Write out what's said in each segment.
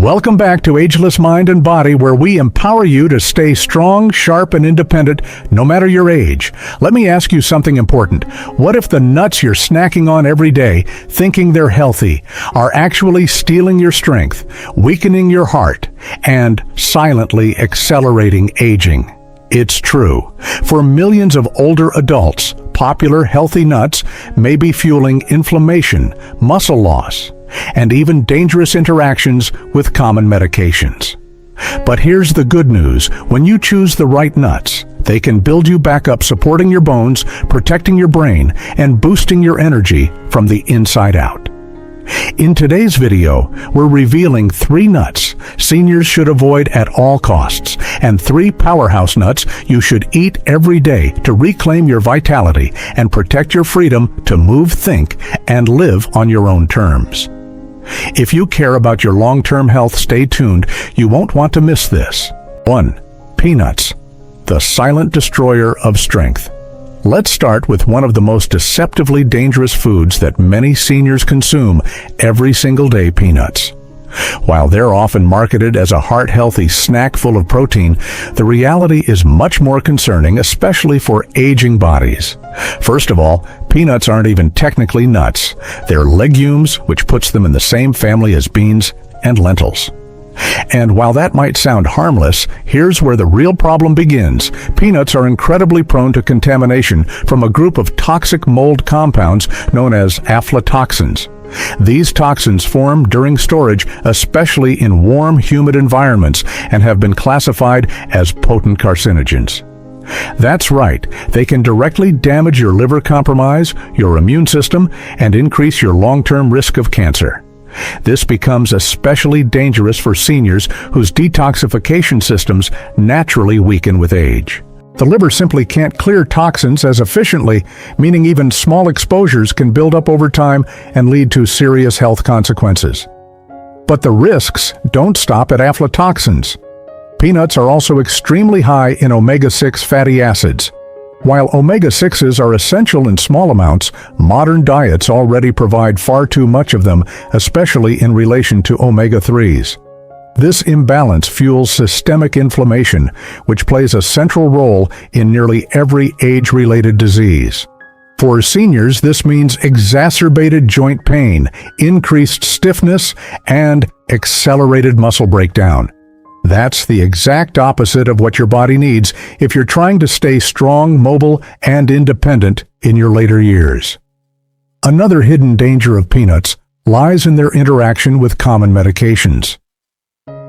Welcome back to Ageless Mind and Body, where we empower you to stay strong, sharp, and independent no matter your age. Let me ask you something important. What if the nuts you're snacking on every day, thinking they're healthy, are actually stealing your strength, weakening your heart, and silently accelerating aging? It's true. For millions of older adults, popular healthy nuts may be fueling inflammation, muscle loss, and even dangerous interactions with common medications. But here's the good news. When you choose the right nuts, they can build you back up, supporting your bones, protecting your brain, and boosting your energy from the inside out. In today's video, we're revealing 3 nuts seniors should avoid at all costs, and 3 powerhouse nuts you should eat every day to reclaim your vitality and protect your freedom to move, think, and live on your own terms. If you care about your long-term health, stay tuned. You won't want to miss this. 1. Peanuts, the silent destroyer of strength. Let's start with one of the most deceptively dangerous foods that many seniors consume every single day: peanuts. While they're often marketed as a heart-healthy snack full of protein, the reality is much more concerning, especially for aging bodies. First of all, peanuts aren't even technically nuts. They're legumes, which puts them in the same family as beans and lentils. And while that might sound harmless, here's where the real problem begins. Peanuts are incredibly prone to contamination from a group of toxic mold compounds known as aflatoxins. These toxins form during storage, especially in warm, humid environments, and have been classified as potent carcinogens. That's right, they can directly damage your liver, compromise your immune system, and increase your long-term risk of cancer. This becomes especially dangerous for seniors whose detoxification systems naturally weaken with age. The liver simply can't clear toxins as efficiently, meaning even small exposures can build up over time and lead to serious health consequences. But the risks don't stop at aflatoxins. Peanuts are also extremely high in omega-6 fatty acids. While omega-6s are essential in small amounts, modern diets already provide far too much of them, especially in relation to omega-3s. This imbalance fuels systemic inflammation, which plays a central role in nearly every age-related disease. For seniors, this means exacerbated joint pain, increased stiffness, and accelerated muscle breakdown. That's the exact opposite of what your body needs if you're trying to stay strong, mobile, and independent in your later years. Another hidden danger of peanuts lies in their interaction with common medications.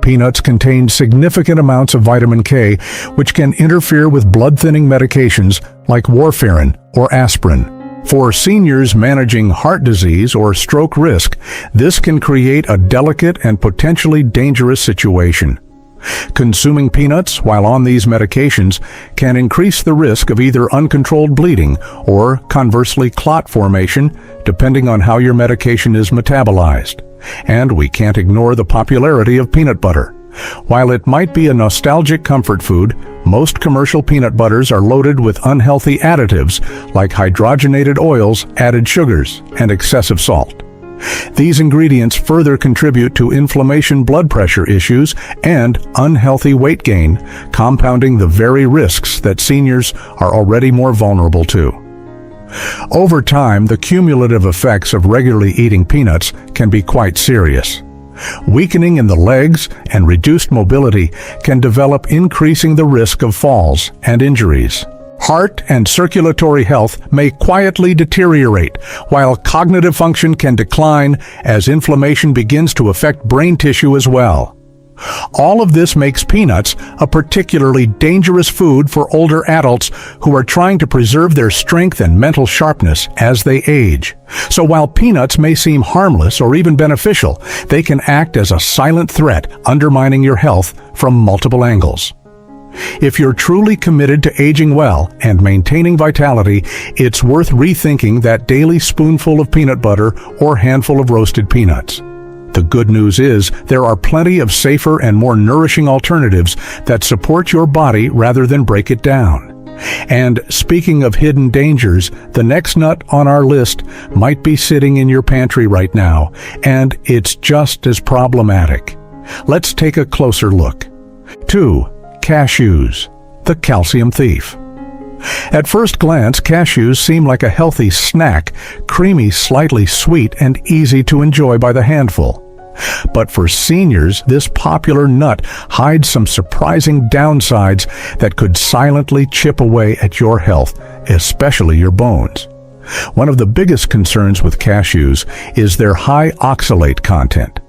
Peanuts contain significant amounts of vitamin K, which can interfere with blood-thinning medications like warfarin or aspirin. For seniors managing heart disease or stroke risk, this can create a delicate and potentially dangerous situation. Consuming peanuts while on these medications can increase the risk of either uncontrolled bleeding or, conversely, clot formation, depending on how your medication is metabolized. And we can't ignore the popularity of peanut butter. While it might be a nostalgic comfort food, most commercial peanut butters are loaded with unhealthy additives like hydrogenated oils, added sugars, and excessive salt. These ingredients further contribute to inflammation, blood pressure issues, and unhealthy weight gain, compounding the very risks that seniors are already more vulnerable to. Over time, the cumulative effects of regularly eating peanuts can be quite serious. Weakening in the legs and reduced mobility can develop, increasing the risk of falls and injuries. Heart and circulatory health may quietly deteriorate, while cognitive function can decline as inflammation begins to affect brain tissue as well. All of this makes peanuts a particularly dangerous food for older adults who are trying to preserve their strength and mental sharpness as they age. So while peanuts may seem harmless or even beneficial, they can act as a silent threat, undermining your health from multiple angles. If you're truly committed to aging well and maintaining vitality, it's worth rethinking that daily spoonful of peanut butter or handful of roasted peanuts. The good news is there are plenty of safer and more nourishing alternatives that support your body rather than break it down. And speaking of hidden dangers, the next nut on our list might be sitting in your pantry right now, and it's just as problematic. Let's take a closer look. 2. Cashews, the calcium thief. At first glance, cashews seem like a healthy snack, creamy, slightly sweet, and easy to enjoy by the handful. But for seniors, this popular nut hides some surprising downsides that could silently chip away at your health, especially your bones. One of the biggest concerns with cashews is their high oxalate content.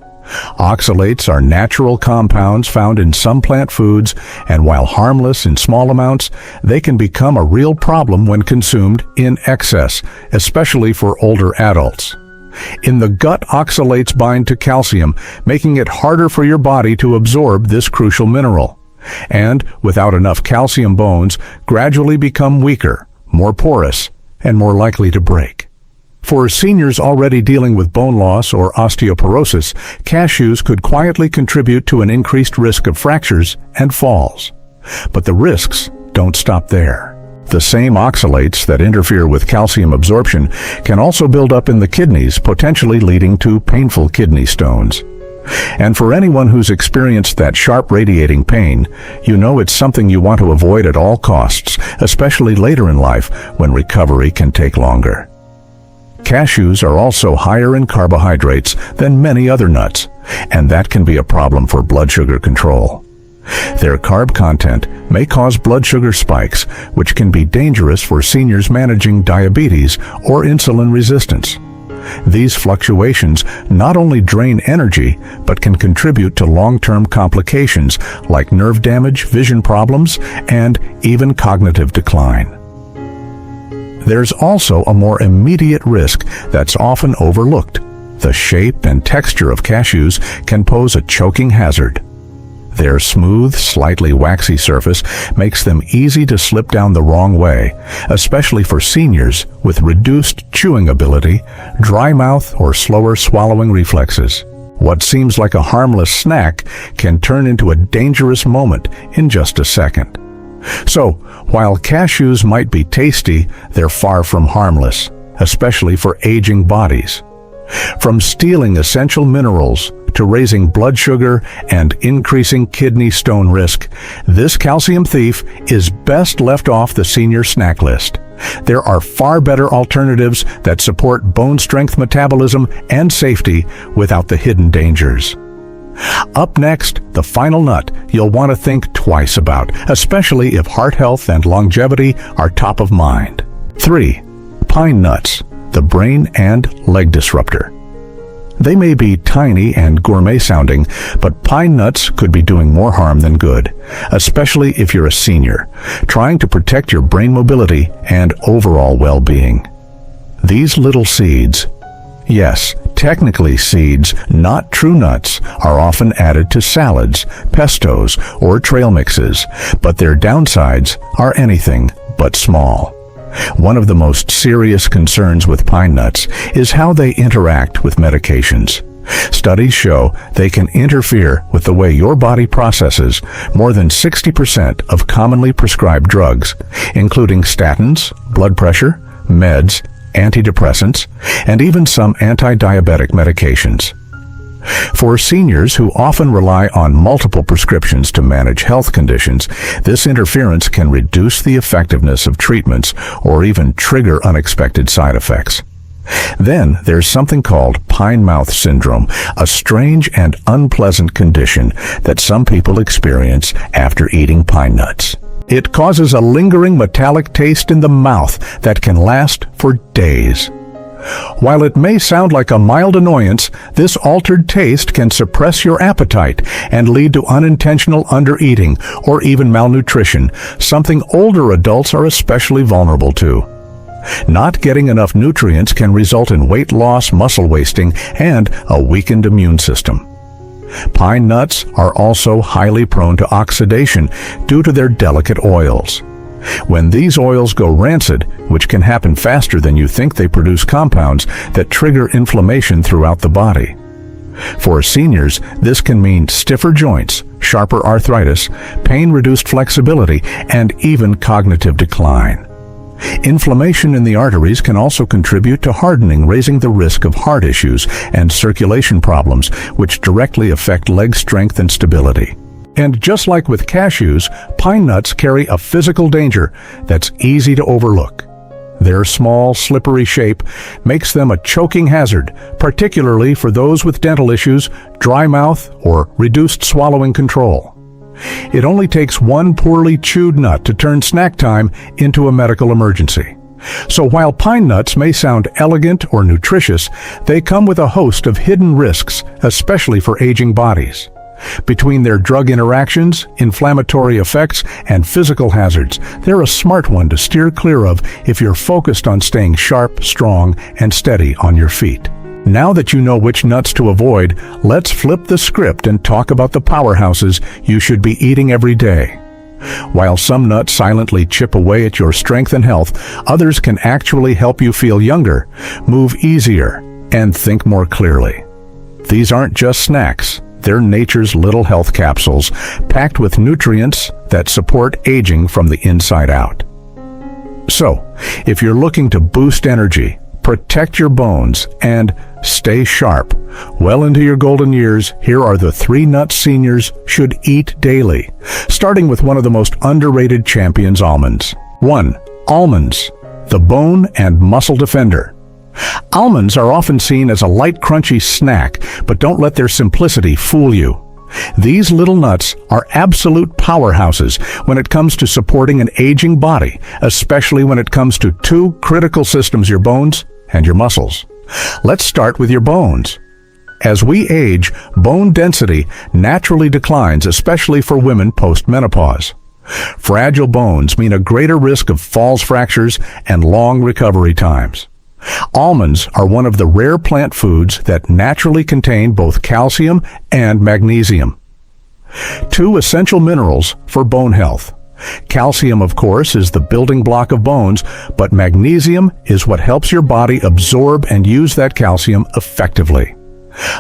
Oxalates are natural compounds found in some plant foods, and while harmless in small amounts, they can become a real problem when consumed in excess, especially for older adults. In the gut, oxalates bind to calcium, making it harder for your body to absorb this crucial mineral. And without enough calcium, bones gradually become weaker, more porous, and more likely to break. For seniors already dealing with bone loss or osteoporosis, cashews could quietly contribute to an increased risk of fractures and falls. But the risks don't stop there. The same oxalates that interfere with calcium absorption can also build up in the kidneys, potentially leading to painful kidney stones. And for anyone who's experienced that sharp radiating pain, you know it's something you want to avoid at all costs, especially later in life when recovery can take longer. Cashews are also higher in carbohydrates than many other nuts, and that can be a problem for blood sugar control. Their carb content may cause blood sugar spikes, which can be dangerous for seniors managing diabetes or insulin resistance. These fluctuations not only drain energy, but can contribute to long-term complications like nerve damage, vision problems, and even cognitive decline. There's also a more immediate risk that's often overlooked. The shape and texture of cashews can pose a choking hazard. Their smooth, slightly waxy surface makes them easy to slip down the wrong way, especially for seniors with reduced chewing ability, dry mouth, or slower swallowing reflexes. What seems like a harmless snack can turn into a dangerous moment in just a second. So, while cashews might be tasty, they're far from harmless, especially for aging bodies. From stealing essential minerals to raising blood sugar and increasing kidney stone risk, this calcium thief is best left off the senior snack list. There are far better alternatives that support bone strength, metabolism, and safety without the hidden dangers. Up next, the final nut you'll want to think twice about, especially if heart health and longevity are top of mind. 3. Pine nuts, the brain and leg disruptor. They may be tiny and gourmet-sounding, but pine nuts could be doing more harm than good, especially if you're a senior, trying to protect your brain mobility and overall well-being. These little seeds, yes, technically seeds, not true nuts, are often added to salads, pestos, or trail mixes, but their downsides are anything but small. One of the most serious concerns with pine nuts is how they interact with medications. Studies show they can interfere with the way your body processes more than 60% of commonly prescribed drugs, including statins, blood pressure, meds, antidepressants, and even some anti-diabetic medications. For seniors who often rely on multiple prescriptions to manage health conditions, this interference can reduce the effectiveness of treatments or even trigger unexpected side effects. Then there's something called pine mouth syndrome, a strange and unpleasant condition that some people experience after eating pine nuts. It causes a lingering metallic taste in the mouth that can last for days. While it may sound like a mild annoyance, this altered taste can suppress your appetite and lead to unintentional undereating or even malnutrition, something older adults are especially vulnerable to. Not getting enough nutrients can result in weight loss, muscle wasting, and a weakened immune system. Pine nuts are also highly prone to oxidation due to their delicate oils. When these oils go rancid, which can happen faster than you think, they produce compounds that trigger inflammation throughout the body. For seniors, this can mean stiffer joints, sharper arthritis, pain-reduced flexibility, and even cognitive decline. Inflammation in the arteries can also contribute to hardening, raising the risk of heart issues and circulation problems, which directly affect leg strength and stability. And just like with cashews, pine nuts carry a physical danger that's easy to overlook. Their small, slippery shape makes them a choking hazard, particularly for those with dental issues, dry mouth, or reduced swallowing control. It only takes one poorly chewed nut to turn snack time into a medical emergency. So while pine nuts may sound elegant or nutritious, they come with a host of hidden risks, especially for aging bodies. Between their drug interactions, inflammatory effects, and physical hazards, they're a smart one to steer clear of if you're focused on staying sharp, strong, and steady on your feet. Now that you know which nuts to avoid, let's flip the script and talk about the powerhouses you should be eating every day. While some nuts silently chip away at your strength and health, others can actually help you feel younger, move easier, and think more clearly. These aren't just snacks. They're nature's little health capsules, packed with nutrients that support aging from the inside out. So, if you're looking to boost energy, protect your bones, and stay sharp well into your golden years, here are the 3 nuts seniors should eat daily, starting with one of the most underrated champions, almonds. 1. Almonds, the bone and muscle defender. Almonds are often seen as a light, crunchy snack, but don't let their simplicity fool you. These little nuts are absolute powerhouses when it comes to supporting an aging body, especially when it comes to 2 critical systems: your bones and your muscles. Let's start with your bones. As we age, bone density naturally declines, especially for women post-menopause. Fragile bones mean a greater risk of falls, fractures, and long recovery times. Almonds are one of the rare plant foods that naturally contain both calcium and magnesium, 2 essential minerals for bone health. Calcium, of course, is the building block of bones, but magnesium is what helps your body absorb and use that calcium effectively.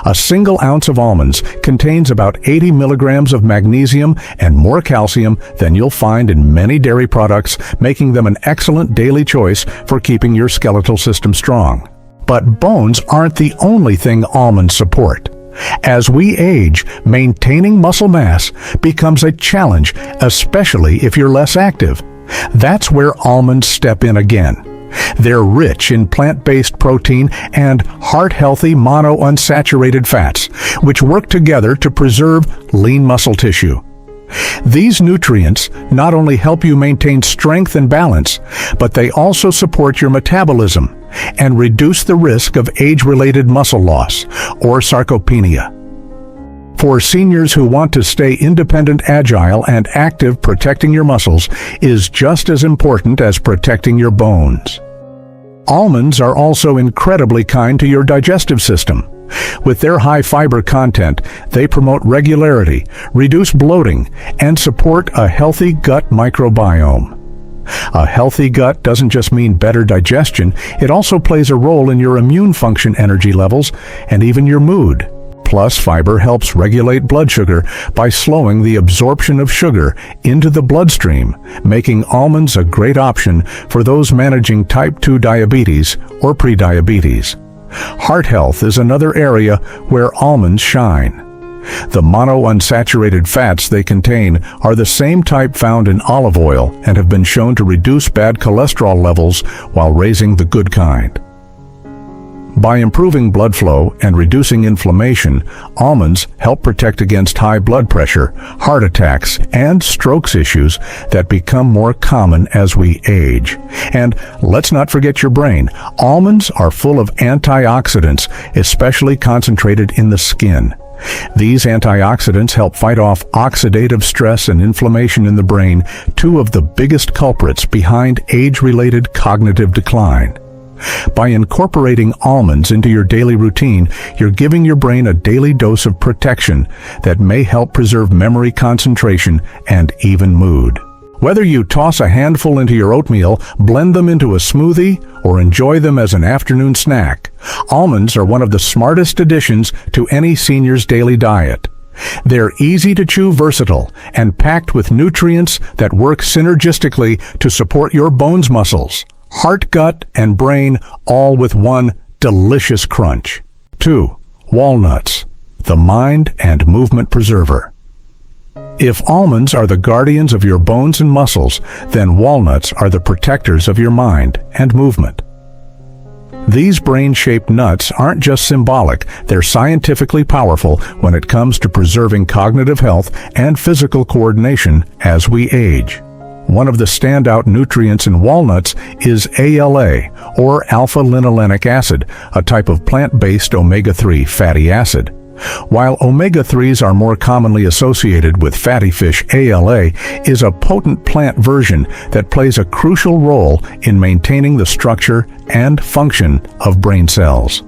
A single ounce of almonds contains about 80 milligrams of magnesium and more calcium than you'll find in many dairy products, making them an excellent daily choice for keeping your skeletal system strong. But bones aren't the only thing almonds support. As we age, maintaining muscle mass becomes a challenge, especially if you're less active. That's where almonds step in again. They're rich in plant-based protein and heart-healthy monounsaturated fats, which work together to preserve lean muscle tissue. These nutrients not only help you maintain strength and balance, but they also support your metabolism and reduce the risk of age-related muscle loss or sarcopenia. For seniors who want to stay independent, agile, and active, protecting your muscles is just as important as protecting your bones. Almonds are also incredibly kind to your digestive system. With their high fiber content, they promote regularity, reduce bloating, and support a healthy gut microbiome. A healthy gut doesn't just mean better digestion, it also plays a role in your immune function, energy levels, and even your mood. Plus, fiber helps regulate blood sugar by slowing the absorption of sugar into the bloodstream, making almonds a great option for those managing type 2 diabetes or prediabetes. Heart health is another area where almonds shine. The monounsaturated fats they contain are the same type found in olive oil and have been shown to reduce bad cholesterol levels while raising the good kind. By improving blood flow and reducing inflammation, almonds help protect against high blood pressure, heart attacks, and strokes issues that become more common as we age. And let's not forget your brain. Almonds are full of antioxidants, especially concentrated in the skin. These antioxidants help fight off oxidative stress and inflammation in the brain, 2 of the biggest culprits behind age-related cognitive decline. By incorporating almonds into your daily routine, you're giving your brain a daily dose of protection that may help preserve memory, concentration, and even mood. Whether you toss a handful into your oatmeal, blend them into a smoothie, or enjoy them as an afternoon snack, almonds are one of the smartest additions to any senior's daily diet. They're easy to chew, versatile, and packed with nutrients that work synergistically to support your bones, muscles, heart, gut, and brain, all with one delicious crunch. 2. Walnuts, the mind and movement preserver. If almonds are the guardians of your bones and muscles, then walnuts are the protectors of your mind and movement. These brain-shaped nuts aren't just symbolic, they're scientifically powerful when it comes to preserving cognitive health and physical coordination as we age. One of the standout nutrients in walnuts is ALA, or alpha-linolenic acid, a type of plant-based omega-3 fatty acid. While omega-3s are more commonly associated with fatty fish, ALA is a potent plant version that plays a crucial role in maintaining the structure and function of brain cells.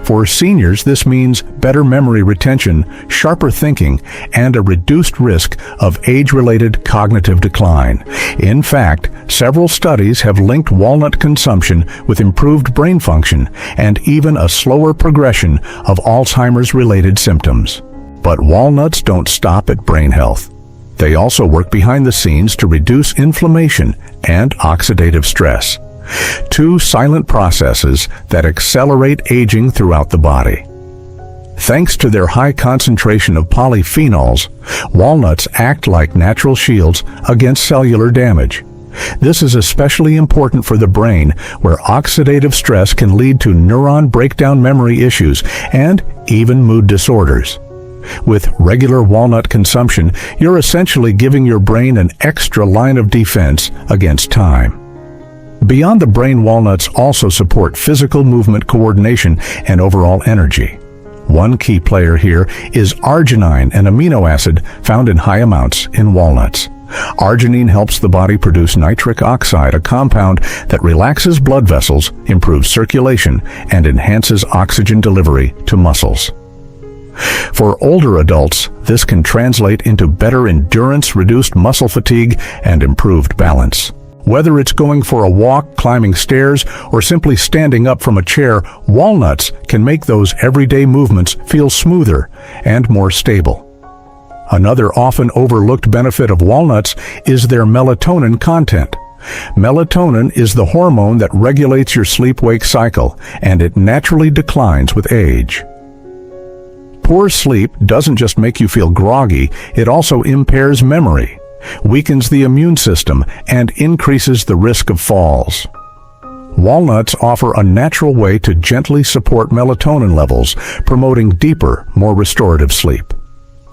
For seniors, this means better memory retention, sharper thinking, and a reduced risk of age-related cognitive decline. In fact, several studies have linked walnut consumption with improved brain function and even a slower progression of Alzheimer's-related symptoms. But walnuts don't stop at brain health. They also work behind the scenes to reduce inflammation and oxidative stress. Two silent processes that accelerate aging throughout the body. Thanks to their high concentration of polyphenols, walnuts act like natural shields against cellular damage. This is especially important for the brain, where oxidative stress can lead to neuron breakdown, memory issues, and even mood disorders. With regular walnut consumption, you're essentially giving your brain an extra line of defense against time. Beyond the brain, walnuts also support physical movement coordination and overall energy. One key player here is arginine, an amino acid found in high amounts in walnuts. Arginine helps the body produce nitric oxide, a compound that relaxes blood vessels, improves circulation, and enhances oxygen delivery to muscles. For older adults, this can translate into better endurance, reduced muscle fatigue, and improved balance. Whether it's going for a walk, climbing stairs, or simply standing up from a chair, walnuts can make those everyday movements feel smoother and more stable. Another often overlooked benefit of walnuts is their melatonin content. Melatonin is the hormone that regulates your sleep-wake cycle, and it naturally declines with age. Poor sleep doesn't just make you feel groggy, it also impairs memory, weakens the immune system, and increases the risk of falls. Walnuts offer a natural way to gently support melatonin levels, promoting deeper, more restorative sleep.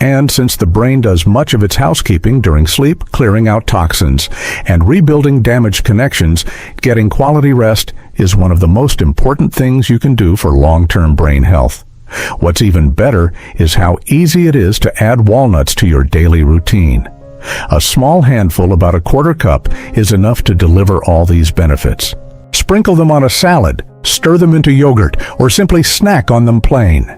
And since the brain does much of its housekeeping during sleep, clearing out toxins and rebuilding damaged connections, getting quality rest is one of the most important things you can do for long-term brain health. What's even better is how easy it is to add walnuts to your daily routine. A small handful, about a quarter cup, is enough to deliver all these benefits. Sprinkle them on a salad, stir them into yogurt, or simply snack on them plain.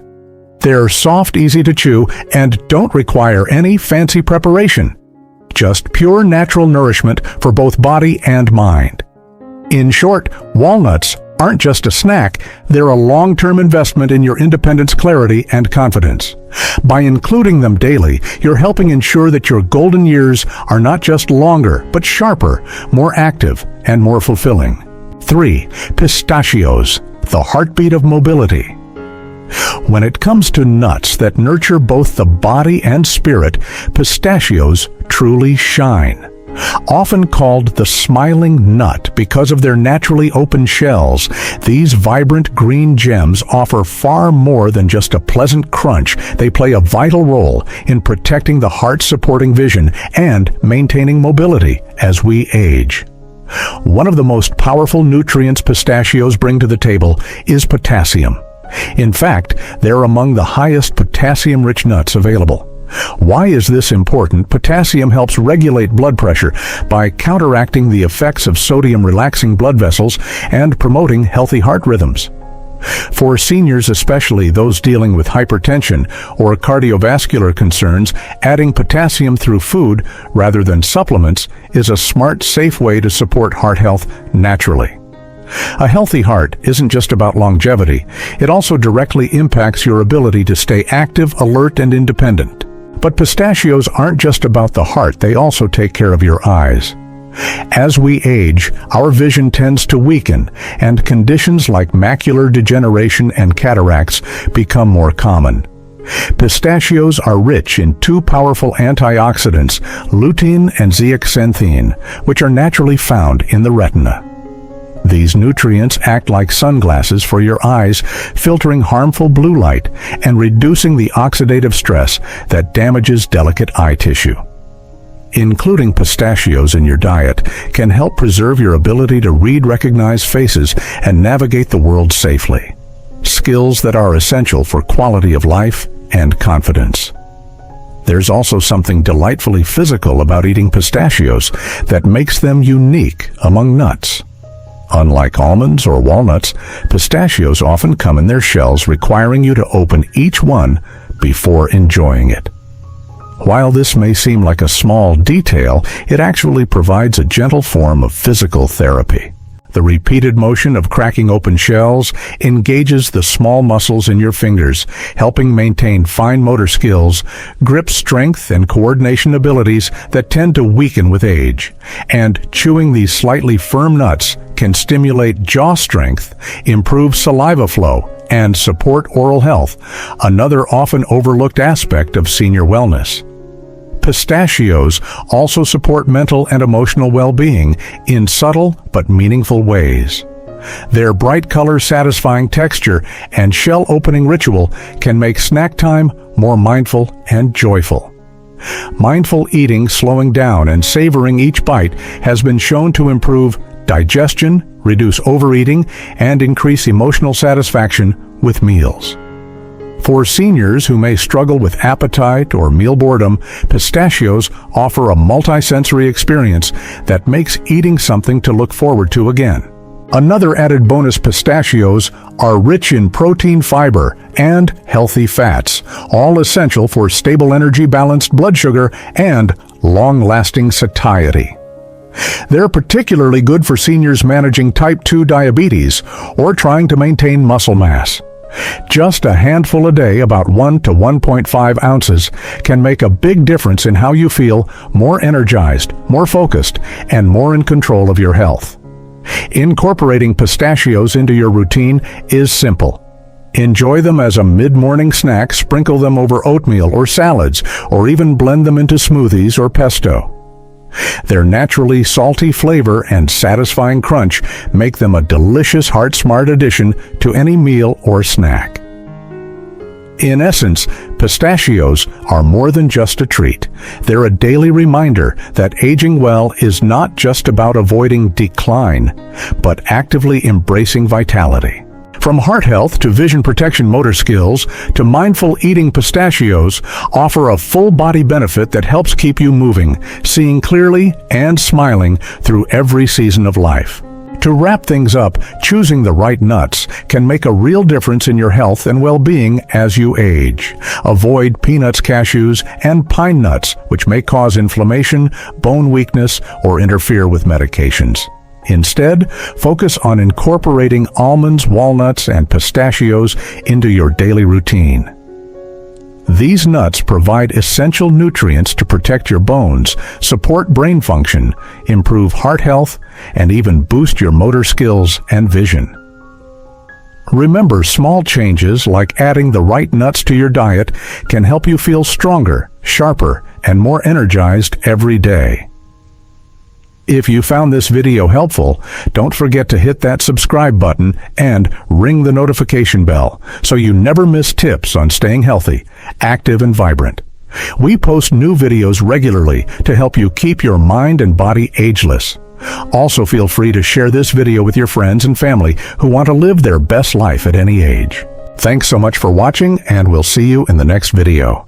They're soft, easy to chew, and don't require any fancy preparation. Just pure natural nourishment for both body and mind. In short, walnuts aren't just a snack, they're a long-term investment in your independence, clarity, and confidence. By including them daily, you're helping ensure that your golden years are not just longer, but sharper, more active, and more fulfilling. 3. Pistachios, the heartbeat of mobility. When it comes to nuts that nurture both the body and spirit, pistachios truly shine. Often called the smiling nut because of their naturally open shells, these vibrant green gems offer far more than just a pleasant crunch. They play a vital role in protecting the heart-supporting vision and maintaining mobility as we age. One of the most powerful nutrients pistachios bring to the table is potassium. In fact, they're among the highest potassium-rich nuts available. Why is this important? Potassium helps regulate blood pressure by counteracting the effects of sodium-relaxing blood vessels and promoting healthy heart rhythms. For seniors, especially those dealing with hypertension or cardiovascular concerns, adding potassium through food rather than supplements is a smart, safe way to support heart health naturally. A healthy heart isn't just about longevity, it also directly impacts your ability to stay active, alert, and independent. But pistachios aren't just about the heart, they also take care of your eyes. As we age, our vision tends to weaken, and conditions like macular degeneration and cataracts become more common. Pistachios are rich in two powerful antioxidants, lutein and zeaxanthine, which are naturally found in the retina. These nutrients act like sunglasses for your eyes, filtering harmful blue light and reducing the oxidative stress that damages delicate eye tissue. Including pistachios in your diet can help preserve your ability to read recognized faces and navigate the world safely. Skills that are essential for quality of life and confidence. There's also something delightfully physical about eating pistachios that makes them unique among nuts. Unlike almonds or walnuts, pistachios often come in their shells, requiring you to open each one before enjoying it. While this may seem like a small detail, it actually provides a gentle form of physical therapy. The repeated motion of cracking open shells engages the small muscles in your fingers, helping maintain fine motor skills, grip strength, and coordination abilities that tend to weaken with age. And chewing these slightly firm nuts can stimulate jaw strength, improve saliva flow, and support oral health, another often overlooked aspect of senior wellness. Pistachios also support mental and emotional well-being in subtle but meaningful ways. Their bright color, satisfying texture, and shell-opening ritual can make snack time more mindful and joyful. Mindful eating, slowing down, and savoring each bite has been shown to improve digestion, reduce overeating, and increase emotional satisfaction with meals. For seniors who may struggle with appetite or meal boredom, pistachios offer a multi-sensory experience that makes eating something to look forward to again. Another added bonus: pistachios are rich in protein, fiber, and healthy fats, all essential for stable energy, balanced blood sugar, and long-lasting satiety. They're particularly good for seniors managing type 2 diabetes or trying to maintain muscle mass. Just a handful a day, about 1 to 1.5 ounces, can make a big difference in how you feel, more energized, more focused, and more in control of your health. Incorporating pistachios into your routine is simple. Enjoy them as a mid-morning snack, sprinkle them over oatmeal or salads, or even blend them into smoothies or pesto. Their naturally salty flavor and satisfying crunch make them a delicious, heart-smart addition to any meal or snack. In essence, pistachios are more than just a treat. They're a daily reminder that aging well is not just about avoiding decline, but actively embracing vitality. From heart health to vision protection, motor skills, to mindful eating, pistachios offer a full body benefit that helps keep you moving, seeing clearly, and smiling through every season of life. To wrap things up, choosing the right nuts can make a real difference in your health and well-being as you age. Avoid peanuts, cashews, and pine nuts, which may cause inflammation, bone weakness, or interfere with medications. Instead, focus on incorporating almonds, walnuts, and pistachios into your daily routine. These nuts provide essential nutrients to protect your bones, support brain function, improve heart health, and even boost your motor skills and vision. Remember, small changes like adding the right nuts to your diet can help you feel stronger, sharper, and more energized every day. If you found this video helpful, don't forget to hit that subscribe button and ring the notification bell so you never miss tips on staying healthy, active, and vibrant. We post new videos regularly to help you keep your mind and body ageless. Also, feel free to share this video with your friends and family who want to live their best life at any age. Thanks so much for watching, and we'll see you in the next video.